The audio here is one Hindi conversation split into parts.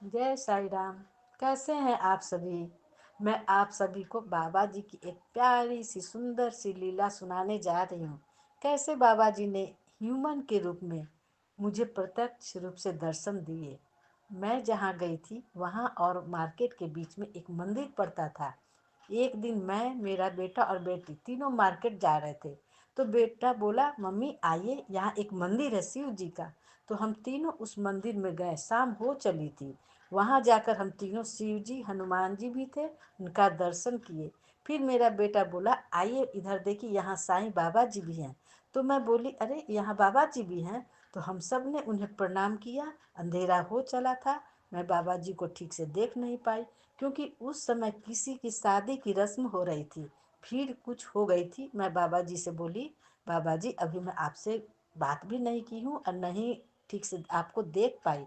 जय साईं राम। कैसे हैं आप सभी। मैं आप सभी को बाबा जी की एक प्यारी सी सुंदर सी लीला सुनाने जा रही हूँ। कैसे बाबा जी ने ह्यूमन के रूप में मुझे प्रत्यक्ष रूप से दर्शन दिए। मैं जहाँ गई थी वहाँ और मार्केट के बीच में एक मंदिर पड़ता था। एक दिन मैं, मेरा बेटा और बेटी तीनों मार्केट जा रहे थे। तो बेटा बोला, मम्मी आइए, यहाँ एक मंदिर है शिव जी का। तो हम तीनों उस मंदिर में गए। शाम हो चली थी। वहाँ जाकर हम तीनों, शिव जी, हनुमान जी भी थे, उनका दर्शन किए। फिर मेरा बेटा बोला, आइए इधर देखिए, यहाँ साईं बाबा जी भी हैं। तो मैं बोली, अरे यहाँ बाबा जी भी हैं। तो हम सब ने उन्हें प्रणाम किया। अंधेरा हो चला था। मैं बाबा जी को ठीक से देख नहीं पाई, क्योंकि उस समय किसी की शादी की रस्म हो रही थी। भीड़ कुछ हो गई थी। मैं बाबा जी से बोली, बाबा जी अभी मैं आपसे बात भी नहीं की हूँ और नहीं ठीक से आपको देख पाई।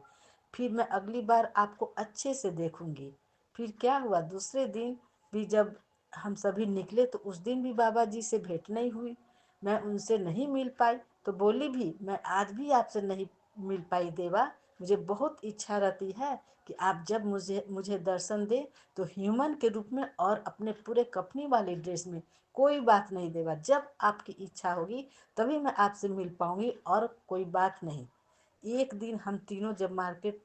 फिर मैं अगली बार आपको अच्छे से देखूंगी। फिर क्या हुआ, दूसरे दिन भी जब हम सभी निकले तो उस दिन भी बाबा जी से भेंट नहीं हुई। मैं उनसे नहीं मिल पाई। तो बोली भी, मैं आज भी आपसे नहीं मिल पाई देवा। मुझे बहुत इच्छा रहती है कि आप जब मुझे मुझे दर्शन दे तो ह्यूमन के रूप में और अपने पूरे कफनी वाले ड्रेस में। कोई बात नहीं देवा, जब आपकी इच्छा होगी तभी मैं आपसे मिल पाऊंगी, और कोई बात नहीं। एक दिन हम तीनों जब मार्केट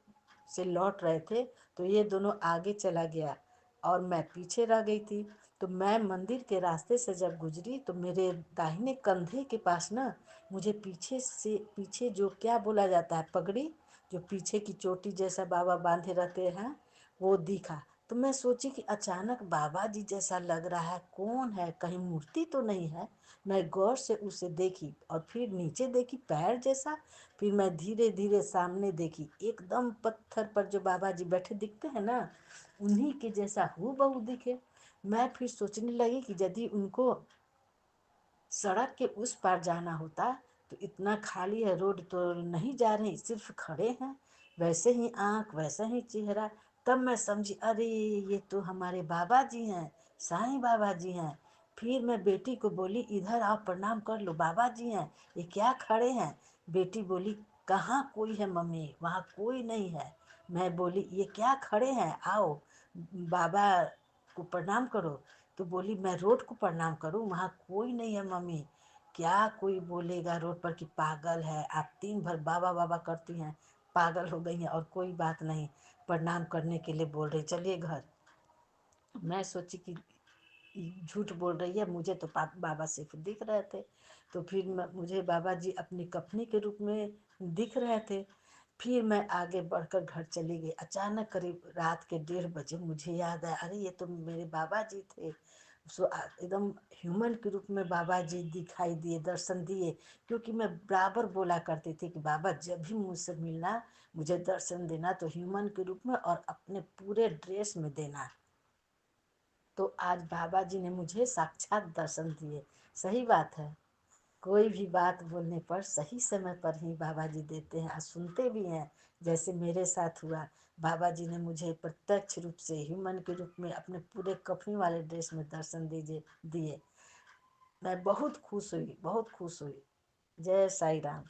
से लौट रहे थे तो ये दोनों आगे चला गया और मैं पीछे रह गई थी। तो मैं मंदिर के रास्ते से जब गुजरी तो मेरे दाहिने कंधे के पास ना, मुझे पीछे जो क्या बोला जाता है, पगड़ी, जो पीछे की चोटी जैसा बाबा बांधे रहते हैं, वो दिखा। तो मैं सोची कि अचानक बाबा जी जैसा लग रहा है, कौन है, कहीं मूर्ति तो नहीं है। मैं गौर से उसे देखी और फिर नीचे देखी, पैर जैसा। फिर मैं धीरे धीरे सामने देखी, एकदम पत्थर पर जो बाबा जी बैठे दिखते हैं ना, उन्हीं के जैसा हूबहू दिखे। मैं फिर सोचने लगी कि यदि उनको सड़क के उस पार जाना होता तो इतना खाली है, रोड तो नहीं जा रही, सिर्फ खड़े हैं, वैसे ही आंख, वैसा ही चेहरा। तब मैं समझी, अरे ये तो हमारे बाबा जी हैं, साईं बाबा जी हैं। फिर मैं बेटी को बोली, इधर आओ, प्रणाम कर लो, बाबा जी हैं, ये क्या खड़े हैं। बेटी बोली, कहाँ कोई है मम्मी, वहाँ कोई नहीं है। मैं बोली, ये क्या खड़े हैं, आओ बाबा को प्रणाम करो। तो बोली, मैं रोड को प्रणाम करूं, वहाँ कोई नहीं है मम्मी। क्या कोई बोलेगा रोड पर कि पागल है, आप दिन भर बाबा बाबा करती हैं, पागल हो गई हैं, और कोई बात नहीं, प्रणाम करने के लिए बोल रही, चलिए घर। मैं सोची कि झूठ बोल रही है, मुझे तो बाबा सिर्फ दिख रहे थे। तो फिर मुझे बाबा जी अपनी कफनी के रूप में दिख रहे थे। फिर मैं आगे बढ़कर घर चली गई। अचानक करीब रात के 1:30 बजे मुझे याद आया, अरे ये तो मेरे बाबा जी थे। एकदम ह्यूमन के रूप में बाबा जी दिखाई दिए, दर्शन दिए। क्योंकि मैं बराबर बोला करती थी कि बाबा जब भी मुझसे मिलना, मुझे दर्शन देना तो ह्यूमन के रूप में और अपने पूरे ड्रेस में देना। तो आज बाबा जी ने मुझे साक्षात दर्शन दिए। सही बात है, कोई भी बात बोलने पर सही समय पर ही बाबा जी देते हैं और सुनते भी हैं। जैसे मेरे साथ हुआ, बाबा जी ने मुझे प्रत्यक्ष रूप से ह्यूमन के रूप में अपने पूरे कफनी वाले ड्रेस में दर्शन दीजिए दिए। मैं बहुत खुश हुई, बहुत खुश हुई। जय साईं राम।